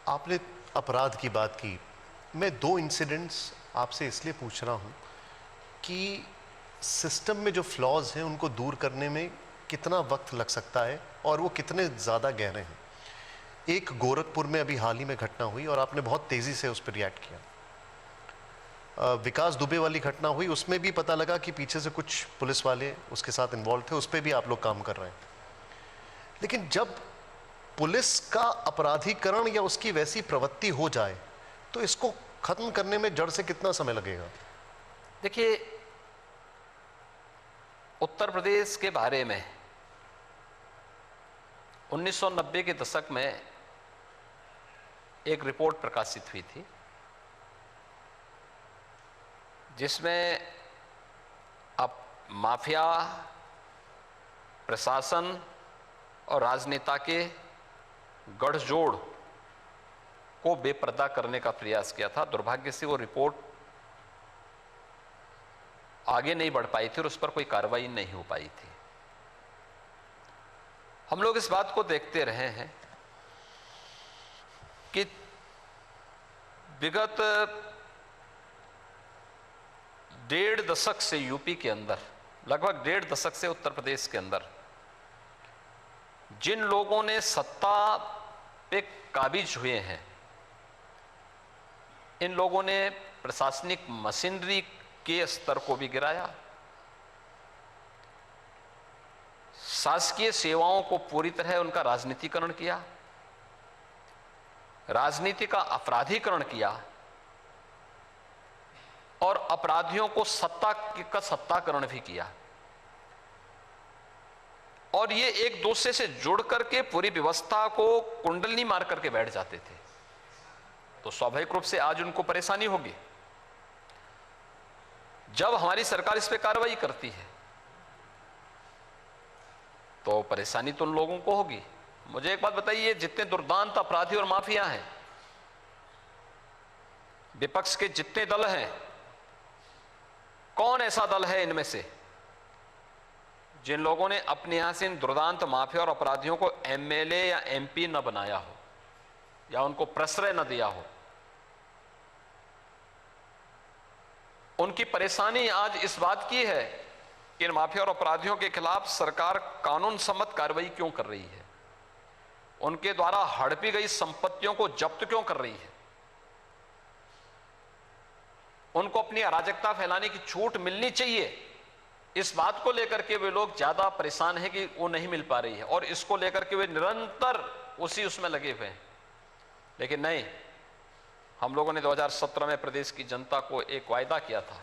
आपने अपराध की बात की। मैं दो इंसिडेंट्स आपसे इसलिए पूछ रहा हूँ कि सिस्टम में जो फ्लॉज हैं उनको दूर करने में कितना वक्त लग सकता है और वो कितने ज़्यादा गहरे हैं। एक गोरखपुर में अभी हाल ही में घटना हुई और आपने बहुत तेज़ी से उस पर रिएक्ट किया। विकास दुबे वाली घटना हुई, उसमें भी पता लगा कि पीछे से कुछ पुलिस वाले उसके साथ इन्वॉल्व थे, उस पर भी आप लोग काम कर रहे हैं। लेकिन जब पुलिस का अपराधीकरण या उसकी वैसी प्रवृत्ति हो जाए तो इसको खत्म करने में जड़ से कितना समय लगेगा? देखिए, उत्तर प्रदेश के बारे में 1990 के दशक में एक रिपोर्ट प्रकाशित हुई थी जिसमें अब माफिया, प्रशासन और राजनेता के गठजोड़ को बेपर्दा करने का प्रयास किया था। दुर्भाग्य से वो रिपोर्ट आगे नहीं बढ़ पाई थी और उस पर कोई कार्रवाई नहीं हो पाई थी। हम लोग इस बात को देखते रहे हैं कि विगत 1.5 दशक से यूपी के अंदर, लगभग 1.5 दशक से उत्तर प्रदेश के अंदर जिन लोगों ने सत्ता पे काबिज हुए हैं, इन लोगों ने प्रशासनिक मशीनरी के स्तर को भी गिराया, शासकीय सेवाओं को पूरी तरह उनका राजनीतिकरण किया, राजनीति का अपराधीकरण किया और अपराधियों को सत्ताकरण भी किया। और ये एक दूसरे से जुड़ करके पूरी व्यवस्था को कुंडलनी मार करके बैठ जाते थे, तो स्वाभाविक रूप से आज उनको परेशानी होगी। जब हमारी सरकार इस पे कार्रवाई करती है तो परेशानी तो उन लोगों को होगी। मुझे एक बात बताइए, जितने दुर्दांत अपराधी और माफिया हैं, विपक्ष के जितने दल हैं, कौन ऐसा दल है इनमें से जिन लोगों ने अपने यहां से इन दुर्दांत माफिया और अपराधियों को एमएलए या एमपी न बनाया हो या उनको प्रश्रय न दिया हो? उनकी परेशानी आज इस बात की है कि इन माफिया और अपराधियों के खिलाफ सरकार कानून सम्मत कार्रवाई क्यों कर रही है, उनके द्वारा हड़पी गई संपत्तियों को जब्त क्यों कर रही है, उनको अपनी अराजकता फैलाने की छूट मिलनी चाहिए। इस बात को लेकर के वे लोग ज्यादा परेशान हैं कि वो नहीं मिल पा रही है और इसको लेकर के वे निरंतर उसमें लगे हुए हैं। लेकिन नहीं, हम लोगों ने 2017 में प्रदेश की जनता को एक वायदा किया था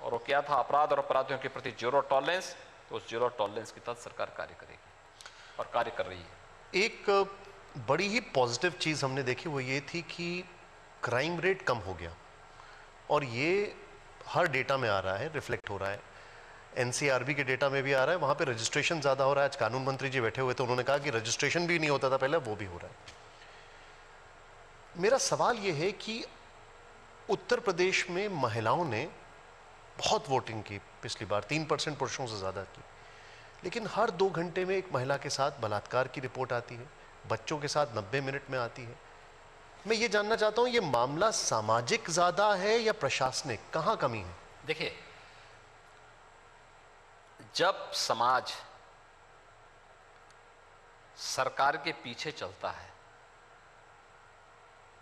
और वो क्या था? अपराध और अपराधियों के प्रति जीरो टॉलरेंस। तो उस जीरो टॉलरेंस के तहत सरकार कार्य करेगी और कार्य कर रही है। एक बड़ी ही पॉजिटिव चीज़ हमने देखी, वो ये थी कि क्राइम रेट कम हो गया और ये हर डेटा में आ रहा है, रिफ्लेक्ट हो रहा है। एनसीआरबी के डेटा में भी आ रहा है, वहाँ पे रजिस्ट्रेशन ज़्यादा हो रहा है। आज कानून मंत्री जी बैठे हुए थे, उन्होंने कहा कि रजिस्ट्रेशन भी नहीं होता था पहले, वो भी हो रहा है। मेरा सवाल ये है कि उत्तर प्रदेश में महिलाओं ने बहुत वोटिंग की पिछली बार, 3% पुरुषों से ज़्यादा की, लेकिन हर 2 घंटे में एक महिला के साथ बलात्कार की रिपोर्ट आती है, बच्चों के साथ 90 मिनट में आती है। मैं ये जानना चाहता हूँ, ये मामला सामाजिक ज़्यादा है या प्रशासनिक? कहाँ कमी है? देखिए, जब समाज सरकार के पीछे चलता है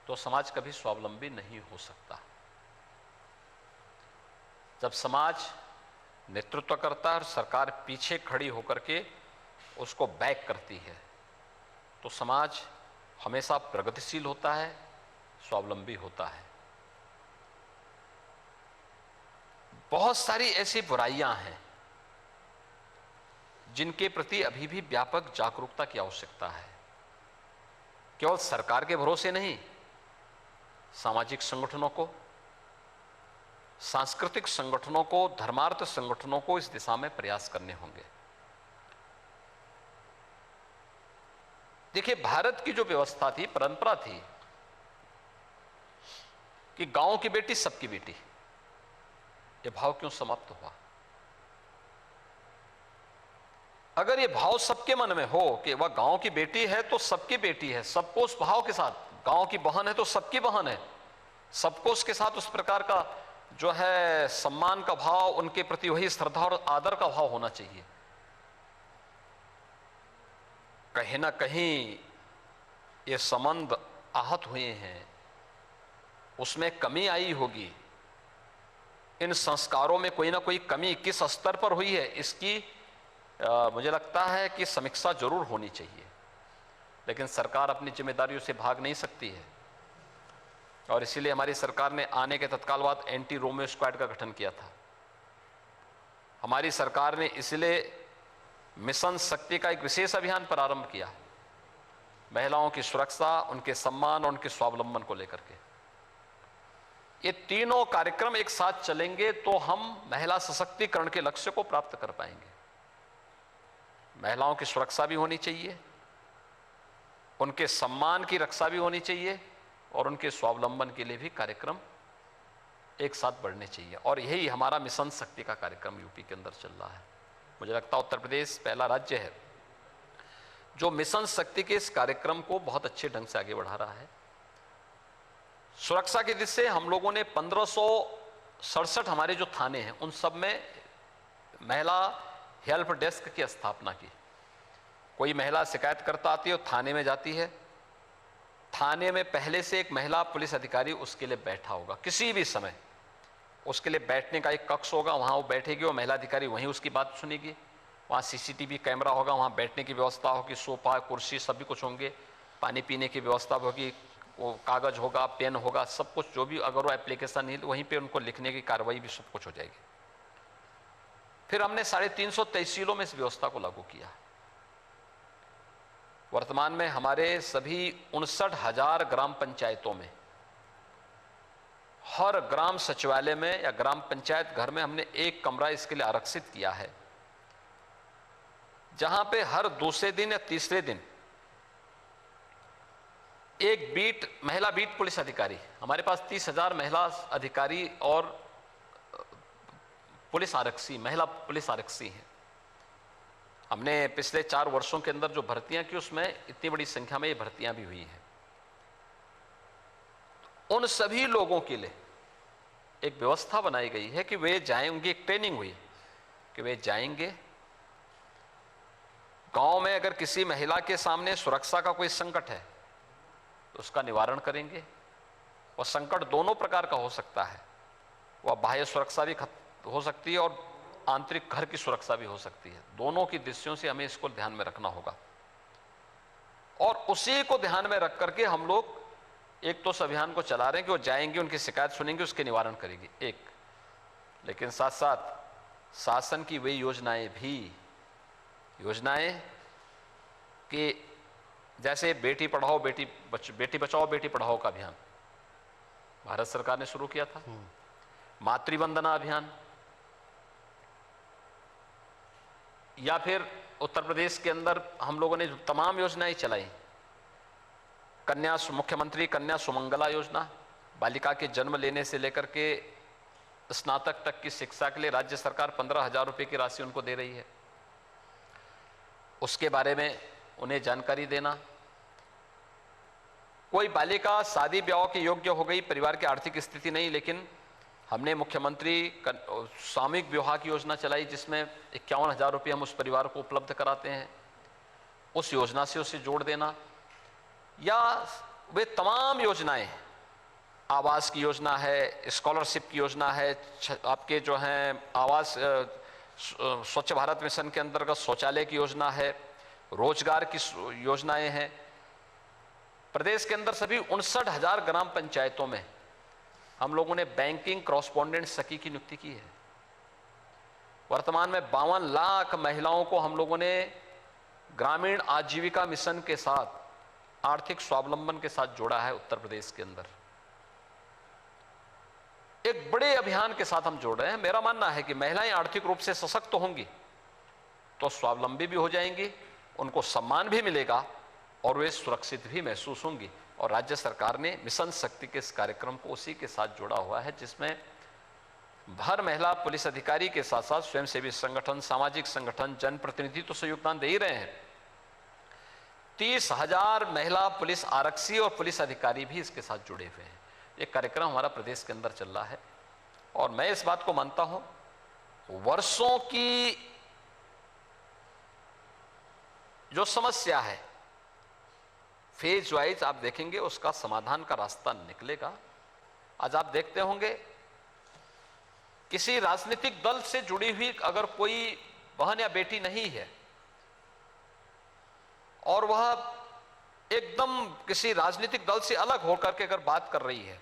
तो समाज कभी स्वावलंबी नहीं हो सकता। जब समाज नेतृत्व करता है और सरकार पीछे खड़ी होकर के उसको बैक करती है तो समाज हमेशा प्रगतिशील होता है, स्वावलंबी होता है। बहुत सारी ऐसी बुराइयां हैं जिनके प्रति अभी भी व्यापक जागरूकता की आवश्यकता है। केवल सरकार के भरोसे नहीं, सामाजिक संगठनों को, सांस्कृतिक संगठनों को, धर्मार्थ संगठनों को इस दिशा में प्रयास करने होंगे। देखिए, भारत की जो व्यवस्था थी, परंपरा थी कि गांव की बेटी सबकी बेटी, ये भाव क्यों समाप्त हुआ? अगर ये भाव सबके मन में हो कि वह गांव की बेटी है तो सबकी बेटी है, सबको उस भाव के साथ गांव की बहन है तो सबकी बहन है, सबको उसके साथ उस प्रकार का जो है सम्मान का भाव, उनके प्रति वही श्रद्धा और आदर का भाव होना चाहिए। कहीं ना कहीं ये संबंध आहत हुए हैं, उसमें कमी आई होगी। इन संस्कारों में कोई ना कोई कमी किस स्तर पर हुई है, इसकी मुझे लगता है कि समीक्षा जरूर होनी चाहिए। लेकिन सरकार अपनी जिम्मेदारियों से भाग नहीं सकती है, और इसीलिए हमारी सरकार ने आने के तत्काल बाद एंटी रोमियो स्क्वाड का गठन किया था। हमारी सरकार ने इसलिए मिशन शक्ति का एक विशेष अभियान प्रारंभ किया, महिलाओं की सुरक्षा, उनके सम्मान और उनके स्वावलंबन को लेकर के। ये तीनों कार्यक्रम एक साथ चलेंगे तो हम महिला सशक्तिकरण के लक्ष्य को प्राप्त कर पाएंगे। महिलाओं की सुरक्षा भी होनी चाहिए, उनके सम्मान की रक्षा भी होनी चाहिए, और उनके स्वावलंबन के लिए भी कार्यक्रम एक साथ बढ़ने चाहिए। और यही हमारा मिशन शक्ति का कार्यक्रम यूपी के अंदर चल रहा है। मुझे लगता है उत्तर प्रदेश पहला राज्य है जो मिशन शक्ति के इस कार्यक्रम को बहुत अच्छे ढंग से आगे बढ़ा रहा है। सुरक्षा की दृष्टि से हम लोगों ने 1567 हमारे जो थाने हैं उन सब में महिला हेल्प डेस्क की स्थापना की। कोई महिला शिकायत करता आती है, थाने में जाती है, थाने में पहले से एक महिला पुलिस अधिकारी उसके लिए बैठा होगा, किसी भी समय उसके लिए बैठने का एक कक्ष होगा, वहां वो बैठेगी और महिला अधिकारी वहीं उसकी बात सुनेगी। वहां सीसीटीवी कैमरा होगा, वहां बैठने की व्यवस्था होगी, सोफा कुर्सी सभी कुछ होंगे, पानी पीने की व्यवस्था होगी, वो कागज होगा, पेन होगा, सब कुछ जो भी अगर वो एप्लीकेशन नहीं वहीं पे उनको लिखने की कार्रवाई भी सब कुछ हो जाएगी। फिर हमने 350 तहसीलों में इस व्यवस्था को लागू किया। वर्तमान में हमारे सभी 59,000 ग्राम पंचायतों में हर ग्राम सचिवालय में या ग्राम पंचायत घर में हमने एक कमरा इसके लिए आरक्षित किया है, जहां पे हर दूसरे दिन या तीसरे दिन एक महिला बीट पुलिस अधिकारी, हमारे पास 30,000 महिला अधिकारी और पुलिस आरक्षी, महिला पुलिस आरक्षी हैं। हमने पिछले 4 वर्षों के अंदर जो भर्तियां की उसमें इतनी बड़ी संख्या में ये भर्तियां भी हुई हैं। उन सभी लोगों के लिए एक व्यवस्था बनाई गई है कि वे जाएंगे, एक ट्रेनिंग हुई कि वे जाएंगे गांव में, अगर किसी महिला के सामने सुरक्षा का कोई संकट है तो उसका निवारण करेंगे। और संकट दोनों प्रकार का हो सकता है, वह बाह्य सुरक्षा भी हो सकती है और आंतरिक घर की सुरक्षा भी हो सकती है। दोनों की दृष्टियों से हमें इसको ध्यान में रखना होगा, और उसी को ध्यान में रख करके हम लोग एक तो इस अभियान को चला रहे हैं कि वो जाएंगे, उनकी शिकायत सुनेंगे, उसके निवारण करेंगे एक, लेकिन साथ साथ शासन की वे योजनाएं कि जैसे बेटी पढ़ाओ बेटी बचाओ बेटी पढ़ाओ का अभियान भारत सरकार ने शुरू किया था, मातृवंदना अभियान, या फिर उत्तर प्रदेश के अंदर हम लोगों ने जो तमाम योजनाएं चलाई, मुख्यमंत्री कन्या सुमंगला योजना, बालिका के जन्म लेने से लेकर के स्नातक तक की शिक्षा के लिए राज्य सरकार 15,000 रुपए की राशि उनको दे रही है, उसके बारे में उन्हें जानकारी देना। कोई बालिका शादी ब्याह के योग्य हो गई, परिवार की आर्थिक स्थिति नहीं, लेकिन हमने मुख्यमंत्री सामूहिक विवाह की योजना चलाई जिसमें 51,000 रुपये हम उस परिवार को उपलब्ध कराते हैं, उस योजना से उसे जोड़ देना। या वे तमाम योजनाएं, आवास की योजना है, स्कॉलरशिप की योजना है, आपके जो हैं आवास, स्वच्छ भारत मिशन के अंतर्गत शौचालय की योजना है, रोजगार की योजनाएं हैं। प्रदेश के अंदर सभी 59,000 ग्राम पंचायतों में हम लोगों ने बैंकिंग कॉरेस्पॉन्डेंट सखी की नियुक्ति की है। वर्तमान में 52 लाख महिलाओं को हम लोगों ने ग्रामीण आजीविका मिशन के साथ आर्थिक स्वावलंबन के साथ जोड़ा है। उत्तर प्रदेश के अंदर एक बड़े अभियान के साथ हम जोड़ रहे हैं। मेरा मानना है कि महिलाएं आर्थिक रूप से सशक्त होंगी तो स्वावलंबी भी हो जाएंगी, उनको सम्मान भी मिलेगा और वे सुरक्षित भी महसूस होंगी। और राज्य सरकार ने मिशन शक्ति के इस कार्यक्रम को उसी के साथ जोड़ा हुआ है, जिसमें हर महिला पुलिस अधिकारी के साथ साथ स्वयंसेवी संगठन, सामाजिक संगठन, जनप्रतिनिधि तो योगदान दे ही रहे हैं। 30,000 महिला पुलिस आरक्षी और पुलिस अधिकारी भी इसके साथ जुड़े हुए हैं। ये कार्यक्रम हमारा प्रदेश के अंदर चल रहा है और मैं इस बात को मानता हूं, वर्षों की जो समस्या है फेज वाइज आप देखेंगे उसका समाधान का रास्ता निकलेगा। आज आप देखते होंगे किसी राजनीतिक दल से जुड़ी हुई अगर कोई बहन या बेटी नहीं है और वह एकदम किसी राजनीतिक दल से अलग होकर के अगर बात कर रही है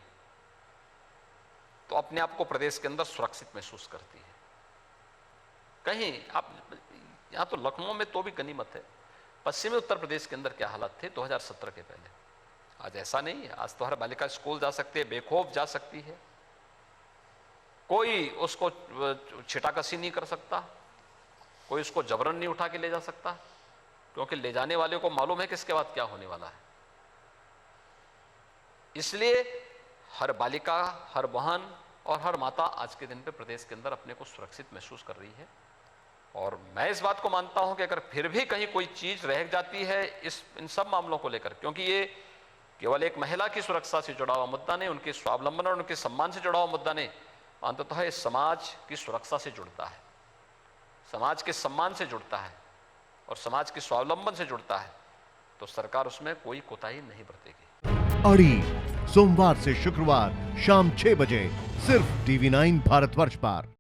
तो अपने आप को प्रदेश के अंदर सुरक्षित महसूस करती है। कहीं आप यहां तो लखनऊ में तो भी गनीमत है, पश्चिमी उत्तर प्रदेश के अंदर क्या हालात थे 2017 के पहले। आज ऐसा नहीं है, आज तो हर बालिका स्कूल जा सकती है, बेखौफ जा सकती है, कोई उसको छिटाकसी नहीं कर सकता, कोई उसको जबरन नहीं उठा के ले जा सकता, क्योंकि ले जाने वाले को मालूम है कि इसके बाद क्या होने वाला है। इसलिए हर बालिका, हर बहन और हर माता आज के दिन पे प्रदेश के अंदर अपने को सुरक्षित महसूस कर रही है। और मैं इस बात को मानता हूं कि अगर फिर भी कहीं कोई चीज रह जाती है इन सब मामलों को लेकर, क्योंकि ये केवल एक महिला की सुरक्षा से जुड़ा हुआ मुद्दा नहीं, उनके स्वावलंबन और उनके सम्मान से जुड़ा हुआ मुद्दा नहीं, अंततः ये समाज की सुरक्षा से जुड़ता है, समाज के सम्मान से जुड़ता है और समाज के स्वावलंबन से जुड़ता है, तो सरकार उसमें कोई कोताही नहीं बरतेगी। अड़ी सोमवार से शुक्रवार शाम 6 बजे सिर्फ TV9 भारतवर्ष पर।